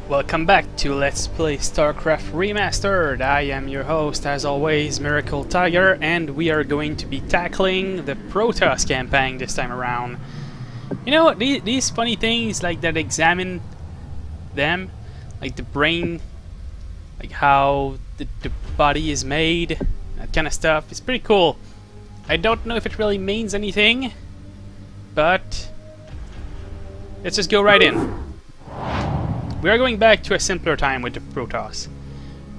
Welcome back to Let's Play Starcraft Remastered. I am your host, as always, Miracle Tiger, and we are going to be tackling the Protoss campaign this time around. You know, these funny things like that examine them, like the brain, like how the body is made, that kind of stuff. It's pretty cool. I don't know if it really means anything, but let's just go right in. We are going back to a simpler time with the Protoss.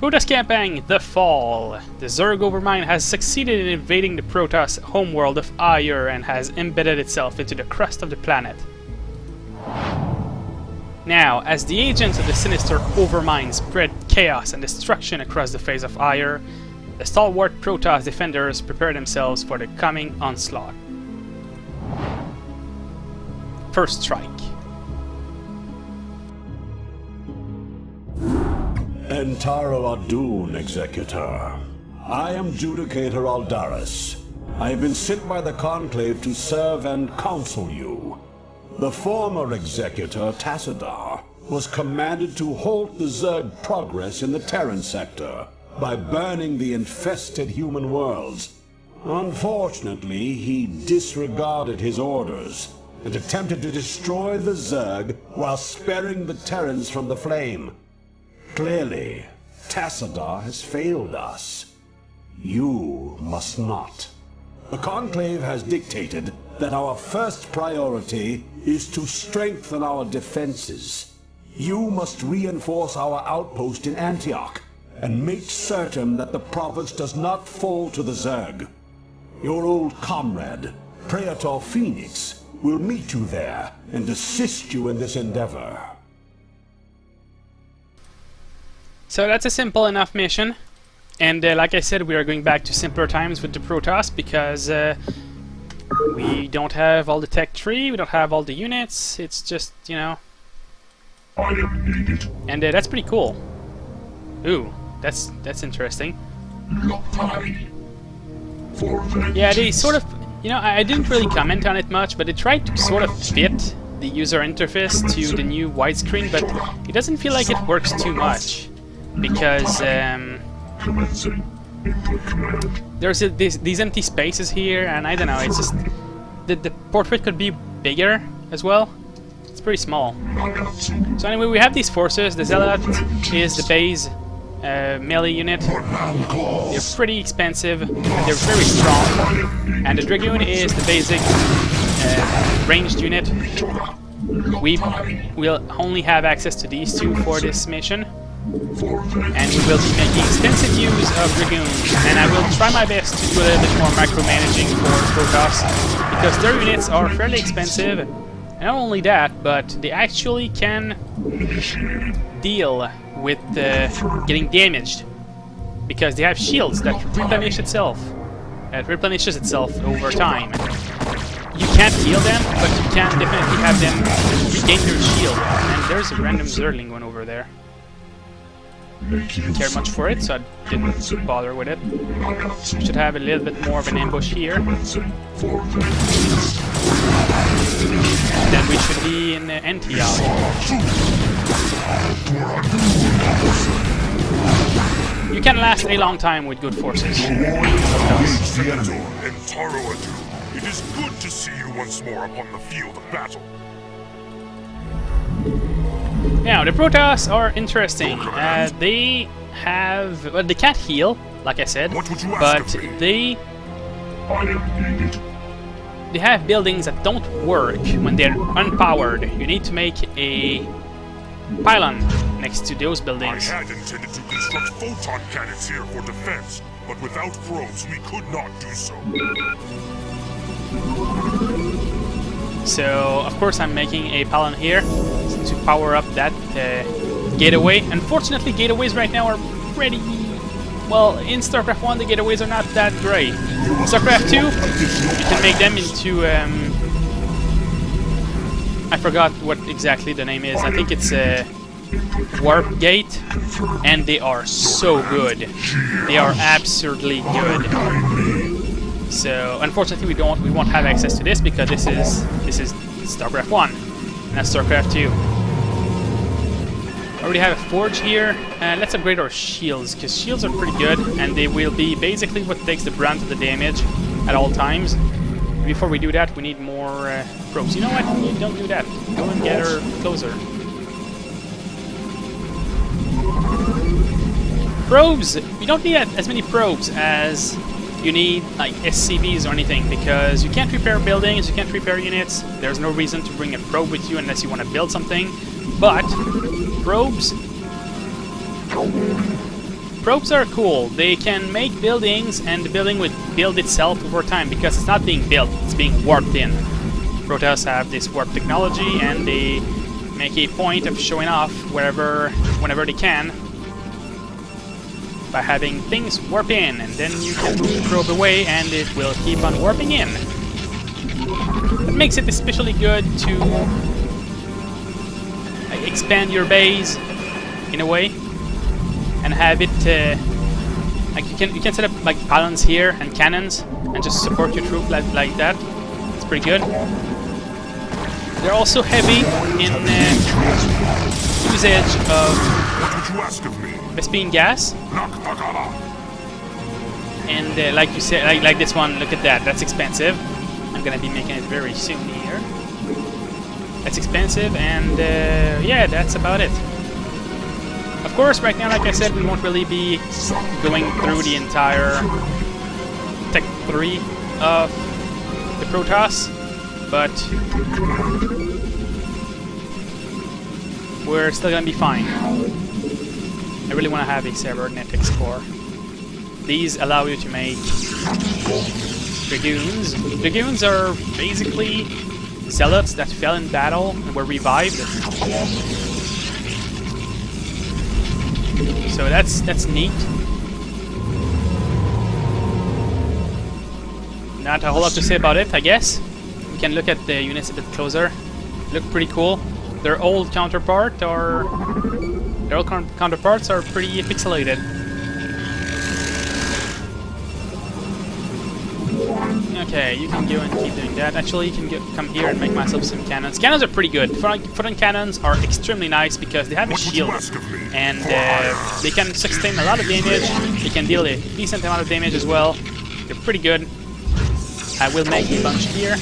Protoss campaign, The Fall. The Zerg Overmind has succeeded in invading the Protoss homeworld of Aiur and has embedded itself into the crust of the planet. Now, as the agents of the sinister Overmind spread chaos and destruction across the face of Aiur, the stalwart Protoss defenders prepare themselves for the coming onslaught. First Strike. Entaro Adun, Executor. I am Judicator Aldaris. I have been sent by the Conclave to serve and counsel you. The former Executor, Tassadar, was commanded to halt the Zerg progress in the Terran sector by burning the infested human worlds. Unfortunately, he disregarded his orders and attempted to destroy the Zerg while sparing the Terrans from the flame. Clearly, Tassadar has failed us. You must not. The Conclave has dictated that our first priority is to strengthen our defenses. You must reinforce our outpost in Antioch and make certain that the province does not fall to the Zerg. Your old comrade, Praetor Phoenix, will meet you there and assist you in this endeavor. So that's a simple enough mission, and like I said, we are going back to simpler times with the Protoss because we don't have all the tech tree, we don't have all the units, it's just, you know... I am needed. And that's pretty cool. Ooh, that's interesting. Yeah, they sort of... You know, I didn't really comment on it much, but they tried to sort of fit the user interface to the new widescreen, but it doesn't feel like it works too much. Because there's these empty spaces here, and I don't know, it's just the portrait could be bigger as well. It's pretty small. So anyway, we have these forces. The Zealot is the base melee unit. They're pretty expensive, and they're very strong. And the Dragoon is the basic ranged unit. We will only have access to these two for this mission. And we will be making extensive use of Dragoons, and I will try my best to do a little bit more micromanaging for Protoss, because their units are fairly expensive, and not only that, but they actually can deal with getting damaged, because they have shields that replenish itself. It replenishes itself over time. You can't heal them, but you can definitely have them regain their shield. And there's a random Zergling one over there. Didn't care much for it, so I didn't bother with it. We should have a little bit more of an ambush here. And then we should be in Antioch. You can last a long time with good forces. It is good to see you once more upon the field of battle. Now, the Protoss are interesting. They have... Well, they can't heal, like I said, but they have buildings that don't work when they're unpowered. You need to make a pylon next to those buildings. I had intended to construct photon cannons here for defense, but without probes we could not do so. So, of course, I'm making a pylon here to power up that gateway. Unfortunately, gateways right now are pretty... Well, in StarCraft 1, the gateways are not that great. In StarCraft 2, you can make them into... I forgot what exactly the name is. I think it's a Warp Gate, and they are so good. They are absurdly good. So, unfortunately, we won't have access to this because this is StarCraft 1, not StarCraft 2. Already have a forge here. Let's upgrade our shields, because shields are pretty good, and they will be basically what takes the brunt of the damage at all times. Before we do that, we need more probes. You know what? You don't do that. Go and get her closer. Probes! You don't need as many probes as you need like SCVs or anything, because you can't repair buildings, you can't repair units. There's no reason to bring a probe with you unless you want to build something. But probes are cool. They can make buildings, and the building would build itself over time because it's not being built, it's being warped in. Protoss have this warp technology, and they make a point of showing off whenever they can by having things warp in, and then you can move the probe away and it will keep on warping in. That makes it especially good to expand your base in a way and have it like you can set up like pylons here and cannons and just support your troop like that. It's pretty good. They're also heavy in usage of Vespene gas, and like you said, like this one. Look at that. That's expensive. I'm gonna be making it very soon here. That's expensive, and yeah, that's about it. Of course, right now, like I said, we won't really be going through the entire Tech 3 of the Protoss, but we're still gonna be fine. I really want to have a cybernetics core. These allow you to make Dragoons. Dragoons are basically zealots that fell in battle and were revived. So that's neat. Not a whole lot to say about it, I guess. We can look at the units a bit closer. Look pretty cool. Their old counterparts are pretty pixelated. Okay, you can go and keep doing that. Actually, you can come here and make myself some cannons. Cannons are pretty good. Photon cannons are extremely nice because they have a shield, and they can sustain a lot of damage. They can deal a decent amount of damage as well. They're pretty good. I will make a bunch here.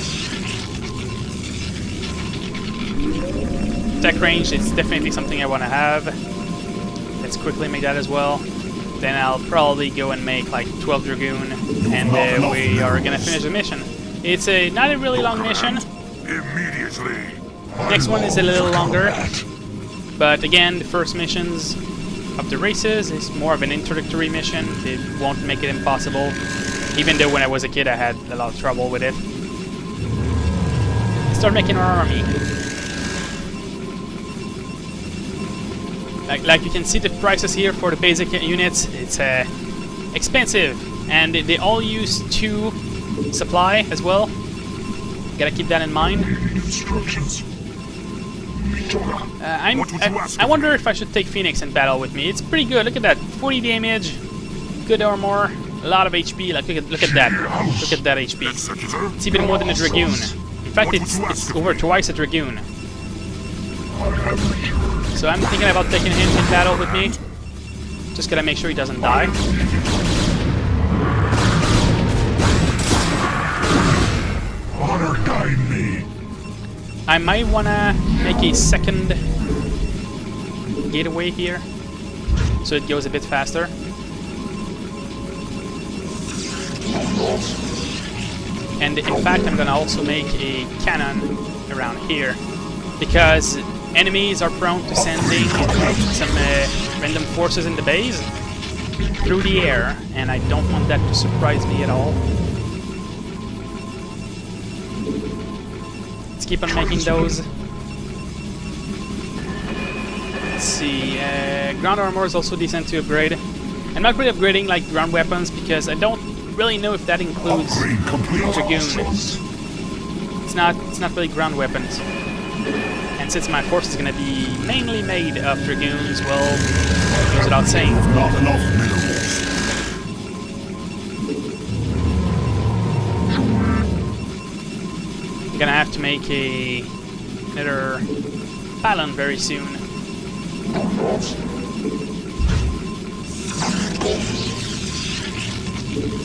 Tech range is definitely something I want to have. Let's quickly make that as well. Then I'll probably go and make like 12 Dragoon, and we are gonna finish the mission. It's not a really long mission. Immediately. Next one is a little longer, but again, the first missions of the races is more of an introductory mission. It won't make it impossible, even though when I was a kid I had a lot of trouble with it. Start making our army. Like you can see the prices here for the basic units. It's expensive, and they all use 2 supply as well. Gotta keep that in mind. I wonder if I should take Phoenix in battle with me. It's pretty good. Look at that, 40 damage, good armor, a lot of HP. Like look at that, look at that HP. It's even more than a Dragoon. In fact, it's over twice a Dragoon. So I'm thinking about taking him in battle with me. Just gotta make sure he doesn't die. Honor guide me. I might wanna make a second gateway here, so it goes a bit faster. And in fact, I'm gonna also make a cannon around here, because enemies are prone to sending some random forces in the base through the air, and I don't want that to surprise me at all. Let's keep on making those. Let's see, ground armor is also decent to upgrade. I'm not really upgrading like ground weapons because I don't really know if that includes Dragoon. It's not really ground weapons. And since my force is going to be mainly made of Dragoons, well, it goes without saying. Not enough minerals. I'm going to have to make another pylon very soon.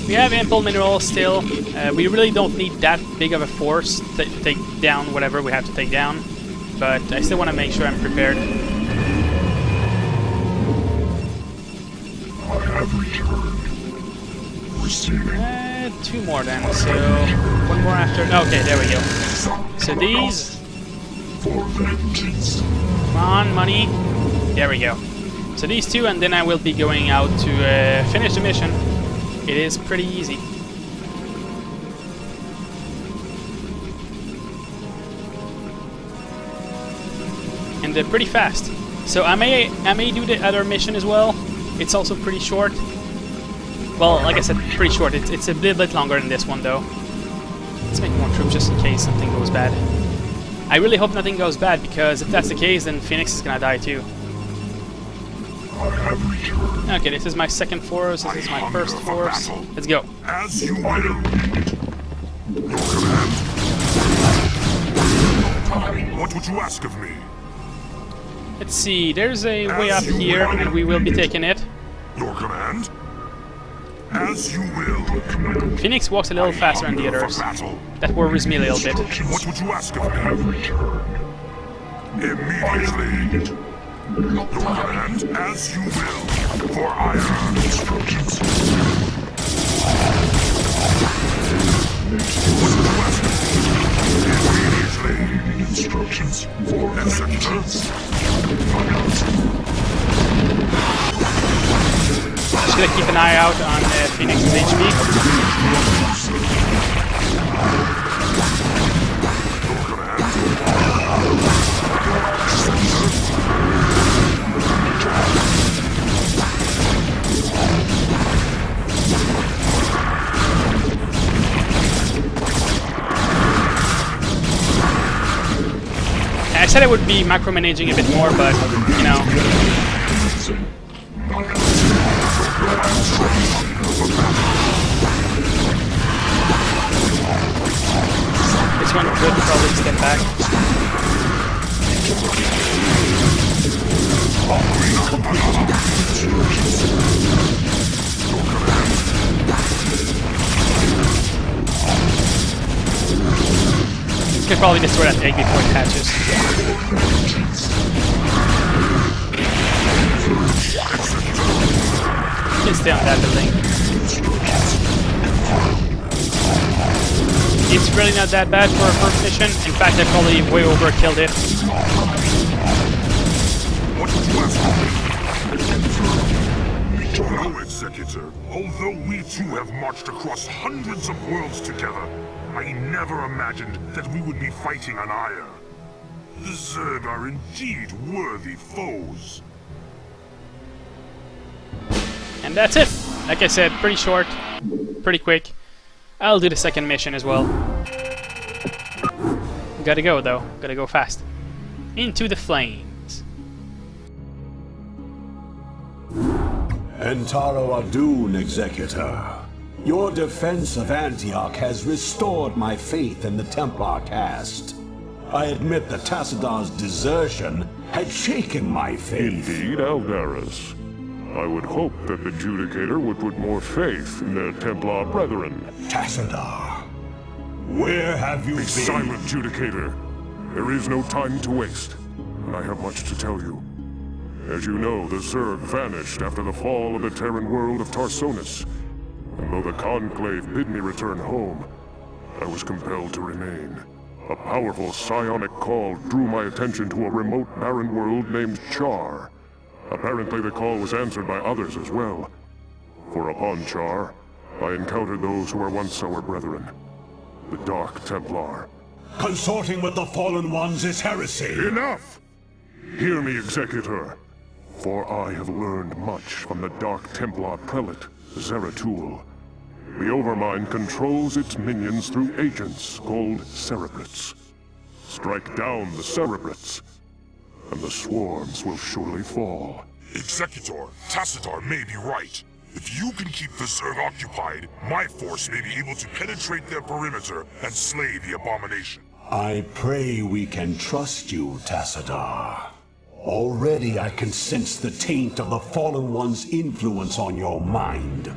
We have ample minerals still. We really don't need that big of a force to take down whatever we have to take down. But I still want to make sure I'm prepared. I have returned. Receiving. 2 more then, so 1 more after. Okay, there we go. So these. For vengeance. Come on, money. There we go. So these 2, and then I will be going out to finish the mission. It is pretty easy. And they're pretty fast. So I may do the other mission as well. It's also pretty short. Well, like I said, pretty short. It's a little bit longer than this one, though. Let's make more troops just in case something goes bad. I really hope nothing goes bad, because if that's the case, then Phoenix is gonna die too. Okay, this is my second force. This is my first force. Let's go. As you will. Your command. What would you ask of me? Let's see. There's a way up here, and we will be taking it. Your command? As you will. Phoenix walks a little faster than the others. That worries me a little bit. What would you ask of me? Immediately. Your command, as you will. For iron. Instructions. What would you ask of me? Immediately. Instructions. For executors. Just gonna keep an eye out on Phoenix's HP. I said I would be micromanaging a bit more, but, you know. This one could probably step back. Could probably destroy that egg before it hatches. You can stay on that building. It's really not that bad for a first mission. In fact, I probably way overkilled it. What would you ask? No, Executor. Although we too have marched across hundreds of worlds together, I never imagined that we would be fighting on Aya. The Zerg are indeed worthy foes. And that's it. Like I said, pretty short, pretty quick. I'll do the second mission as well. Gotta go though, gotta go fast. Into the flames. Entaro Adun, Executor. Your defense of Antioch has restored my faith in the Templar caste. I admit that Tassadar's desertion had shaken my faith. Indeed, Aldaris. I would hope that the Judicator would put more faith in their Templar brethren. Tassadar, where have you Be been? silent, Judicator. There is no time to waste, and I have much to tell you. As you know, the Zerg vanished after the fall of the Terran world of Tarsonis. And though the Conclave bid me return home, I was compelled to remain. A powerful psionic call drew my attention to a remote barren world named Char. Apparently the call was answered by others as well. For upon Char, I encountered those who were once our brethren. The Dark Templar. Consorting with the Fallen Ones is heresy. Enough! Hear me, Executor. For I have learned much from the Dark Templar Prelate, Zeratul. The Overmind controls its minions through agents called Cerebrates. Strike down the Cerebrates, and the swarms will surely fall. Executor, Tassadar may be right. If you can keep the Zerg occupied, my force may be able to penetrate their perimeter and slay the abomination. I pray we can trust you, Tassadar. Already I can sense the taint of the Fallen One's influence on your mind.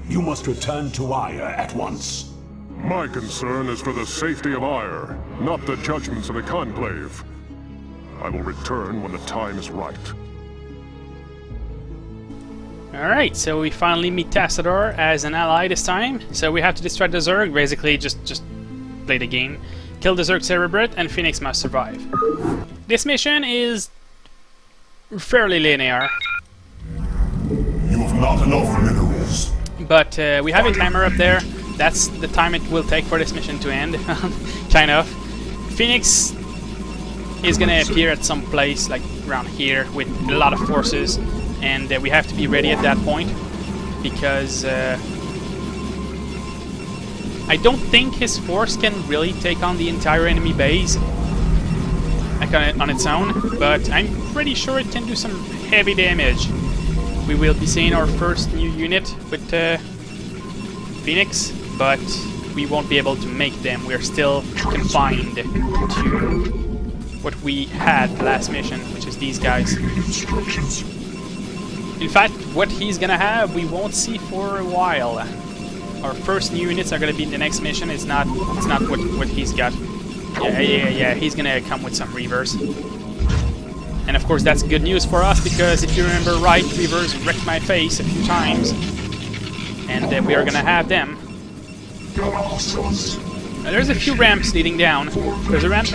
You must return to Aya at once. My concern is for the safety of Ire, not the judgments of the Conclave. I will return when the time is right. Alright, so we finally meet Tassadar as an ally this time. So we have to destroy the Zerg, basically just play the game. Kill the Zerg Cerebrate, and Phoenix must survive. This mission is fairly linear. You have not enough minerals. But we have a timer up there. That's the time it will take for this mission to end, kind of. Phoenix is gonna appear at some place like around here with a lot of forces, and we have to be ready at that point because I don't think his force can really take on the entire enemy base like on its own, but I'm pretty sure it can do some heavy damage. We will be seeing our first new unit with Phoenix, but we won't be able to make them. We're still confined to what we had last mission, which is these guys. In fact, what he's gonna have, we won't see for a while. Our first new units are gonna be in the next mission. It's not what he's got. Yeah, he's gonna come with some Reavers. And of course that's good news for us, because if you remember right, Reavers wrecked my face a few times. And we are gonna have them. There's a few ramps leading down. There's a ramp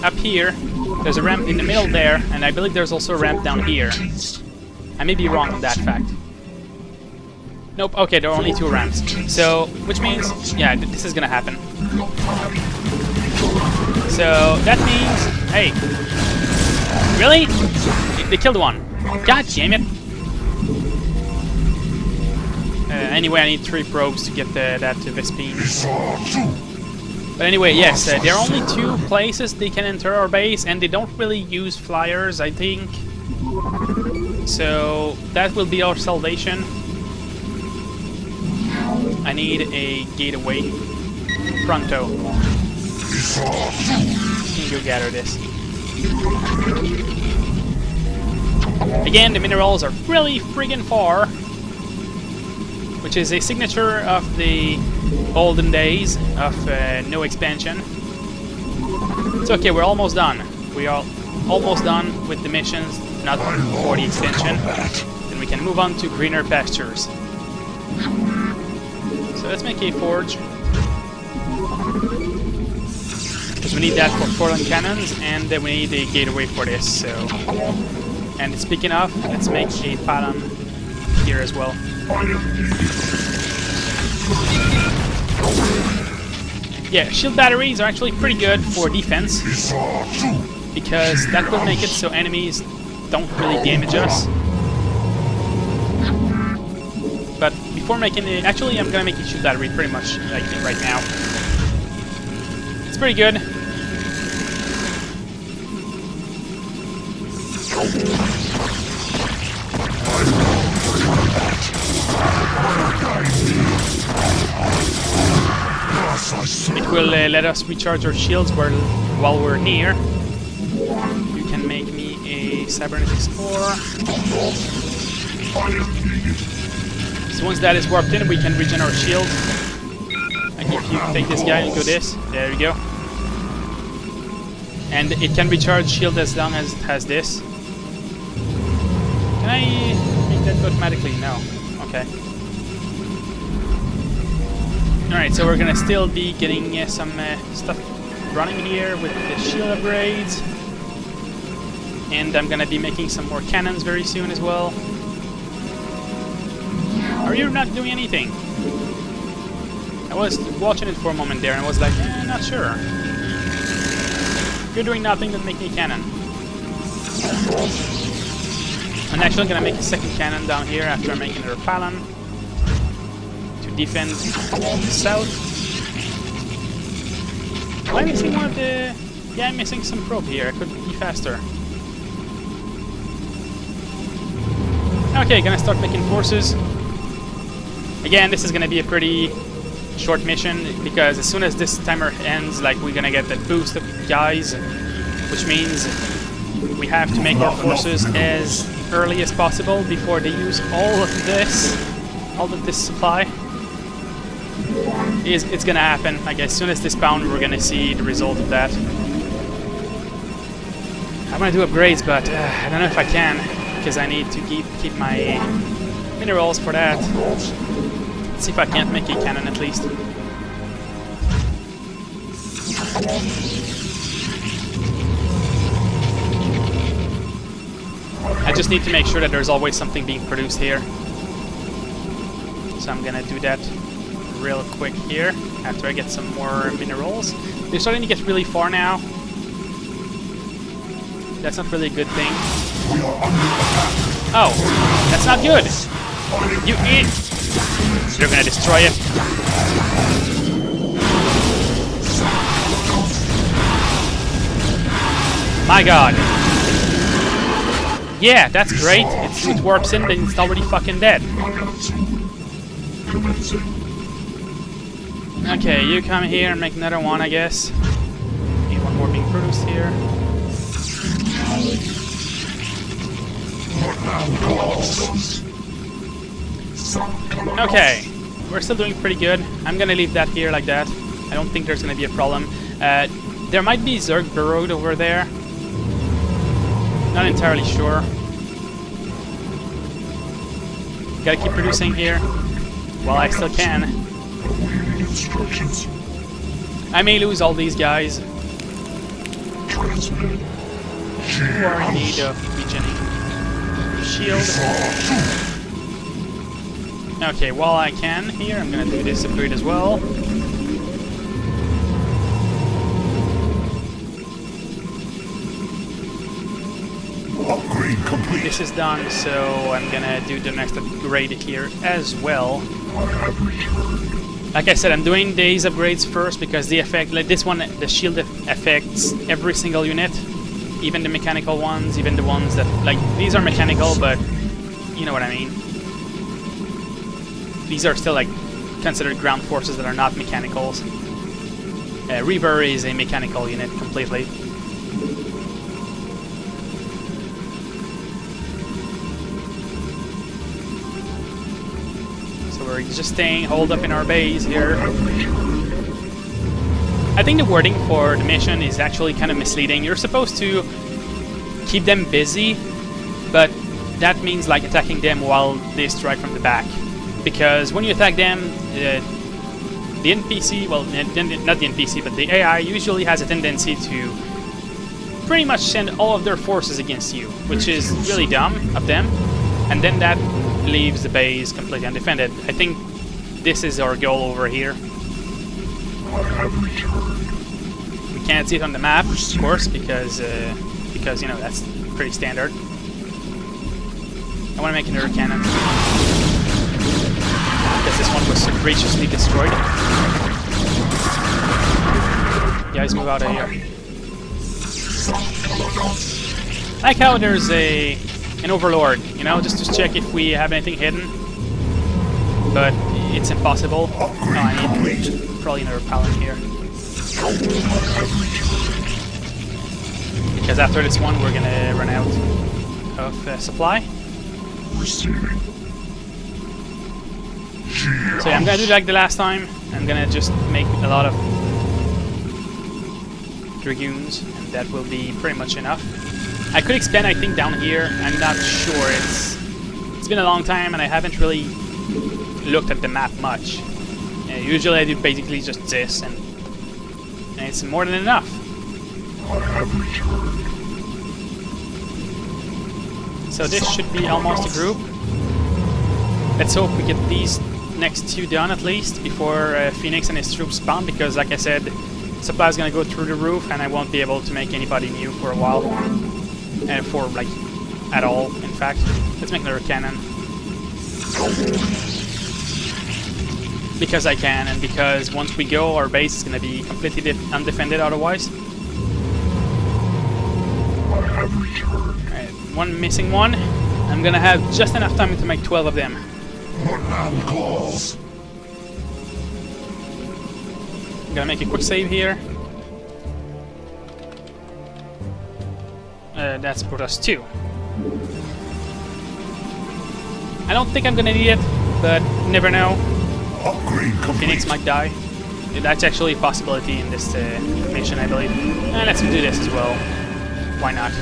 up here. There's a ramp in the middle there, and I believe there's also a ramp down here. I may be wrong on that fact. Nope, okay, there are only 2 ramps. So, which means, yeah, this is gonna happen. So, that means, hey, really? They killed one. God damn it. Anyway, I need 3 probes to get that to Vespine. But anyway, yes, there are only 2 places they can enter our base, and they don't really use flyers, I think. So that will be our salvation. I need a gateway. Pronto. Can you gather this? Again, the minerals are really friggin' far, which is a signature of the olden days of no expansion. It's okay, we're almost done. We are almost done with the missions, not for the expansion. Then we can move on to greener pastures. So let's make a forge. Because we need that for Forlan cannons, and then we need a gateway for this, so... And speaking of, let's make a pylon here as well. Yeah, shield batteries are actually pretty good for defense, because that will make it so enemies don't really damage us. But before making it, actually I'm gonna make a shield battery pretty much like right now. It's pretty good. It will let us recharge our shields while we're near. You can make me a cybernetics ore. So once that is warped in, we can regen our shield. Like if you take this guy and go this, there we go. And it can recharge shield as long as it has this. Can I make that automatically? No. Okay. Alright, so we're gonna still be getting some stuff running here with the shield upgrades. And I'm gonna be making some more cannons very soon as well. Are you not doing anything? I was watching it for a moment there and I was like, not sure. If you're doing nothing, then make me a cannon. I'm actually gonna make a second cannon down here after I'm making a pylon to defend the south. Am I missing one of the... Yeah, I'm missing some probe here. I could be faster. Okay, gonna start making forces. Again, this is gonna be a pretty short mission, because as soon as this timer ends, like, we're gonna get that boost of guys, which means we have to make our forces as early as possible before they use all of this supply. It's gonna happen. Like as soon as they spawn, we're gonna see the result of that. I want to do upgrades, but I don't know if I can, because I need to keep my minerals for that. Let's see if I can't make a cannon at least. I just need to make sure that there's always something being produced here. So I'm gonna do that real quick here, after I get some more minerals. They're starting to get really far now. That's not really a good thing. Oh, that's not good! You eat! They're gonna destroy it. My god. Yeah, that's great. It warps in, then it's already fucking dead. Okay, you come here and make another one, I guess. Need one more being produced here. Okay, we're still doing pretty good. I'm gonna leave that here like that. I don't think there's gonna be a problem. There might be Zerg burrowed over there. Not entirely sure. Gotta keep producing here while I still can. I may lose all these guys who are in need of regening. Shield. Okay, while I can here, I'm gonna do this upgrade as well. Upgrade complete. This is done, so I'm gonna do the next upgrade here as well. Like I said, I'm doing these upgrades first because the effect, like this one, the shield affects every single unit, even the mechanical ones, even the ones that, like, these are mechanical, but you know what I mean. These are still like considered ground forces that are not mechanicals. Reaver is a mechanical unit completely. We're just staying holed up in our base here. I think the wording for the mission is actually kind of misleading. You're supposed to keep them busy, but that means like attacking them while they strike from the back. Because when you attack them, the NPC, well, not the NPC, but the AI usually has a tendency to pretty much send all of their forces against you, which is really dumb of them. And then that leaves the base completely undefended. I think this is our goal over here. We can't see it on the map, of course, because you know that's pretty standard. I want to make another cannon because this one was so graciously destroyed. Guys, move out of here. I like how there's an overlord, you know, just to check if we have anything hidden. But it's impossible. Oh, I need probably another pallet here. Because after this one, we're gonna run out of supply. So yeah, I'm gonna do like the last time. I'm gonna just make a lot of dragoons, and that will be pretty much enough. I could expand, I think, down here. I'm not sure. It's been a long time, and I haven't really looked at the map much. Usually I do basically just this, and it's more than enough. So this should be almost a group. Let's hope we get these next two done at least before Phoenix and his troops spawn, because like I said, supply is gonna go through the roof and I won't be able to make anybody new for a while. For like at all, in fact. Let's make another cannon. Because I can, and because once we go, our base is gonna be completely undefended otherwise. Alright, one missing one. I'm gonna have just enough time to make 12 of them. I'm gonna make a quick save here. that's Protoss 2. I don't think I'm gonna need it, but never know. Upgrade complete. Phoenix might die. That's actually a possibility in this mission, I believe. And let's do this as well. Why not?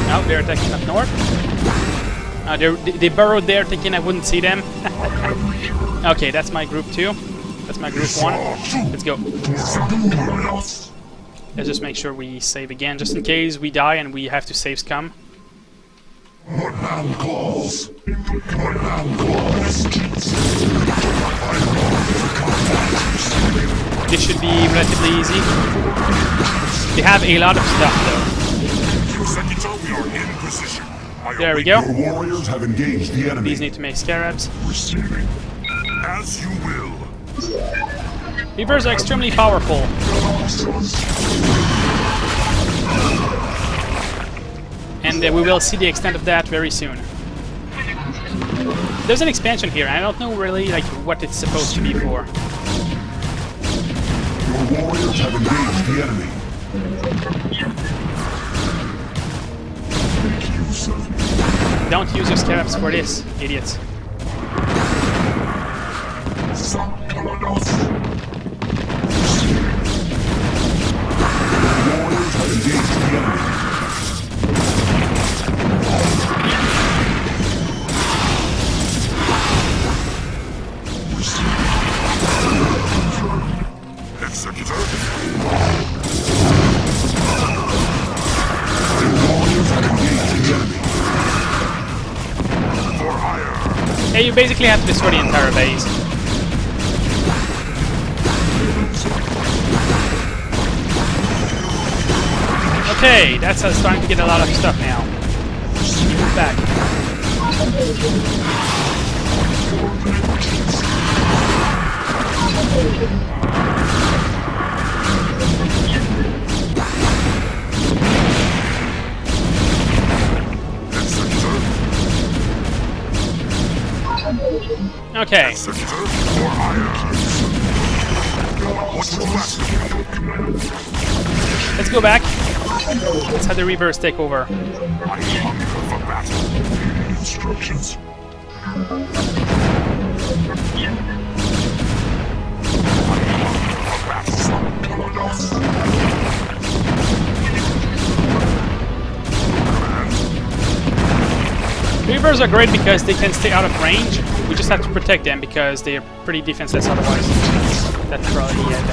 Oh, they're attacking up north. They burrowed there thinking I wouldn't see them. Okay, that's my group 2. That's my group 1. Let's go. Let's just make sure we save again, just in case we die and we have to save scum. This should be relatively easy. They have a lot of stuff though. There we go. Your warriors have engaged the enemy. These need to make scarabs. As you will. Reavers are extremely powerful. And we will see the extent of that very soon. There's an expansion here, and I don't know really like what it's supposed to be for. Your warriors have engaged the enemy. Don't use your scarabs for this, idiots. Yeah, you basically have to destroy the entire base. Okay, that's us starting to get a lot of stuff now. Move back. Okay. Let's go back. Let's have the Reavers take over. Instructions. Reavers are great because they can stay out of range. We just have to protect them because they are pretty defenseless otherwise. That's probably that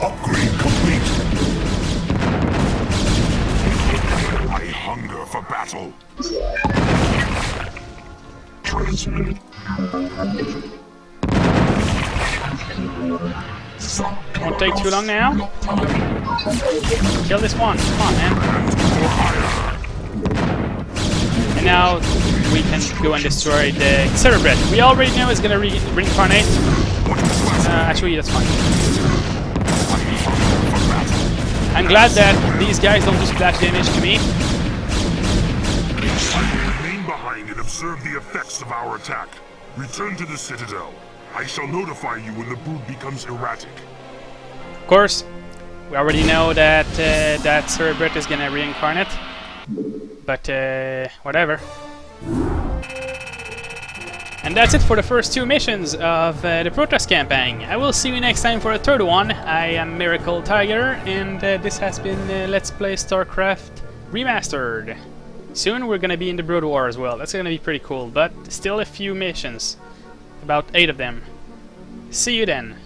Upgrade complete. I hunger for battle. Transmitted. Won't take too long now. Kill this one. Come on, man. And now we can go and destroy the Cerebret. We already know it's gonna reincarnate. Actually, that's fine. I'm glad that these guys don't do splash damage to me. Remain behind and observe the effects of our attack. Return to the Citadel. I shall notify you when the brood becomes erratic. Of course, we already know that that Cerebret is gonna reincarnate. But whatever. And that's it for the first 2 missions of the Protoss campaign. I will see you next time for a 3rd one. I am Miracle Tiger, and this has been Let's Play Starcraft Remastered. Soon we're gonna be in the Brood War as well. That's gonna be pretty cool, but still a few missions. About 8 of them. See you then.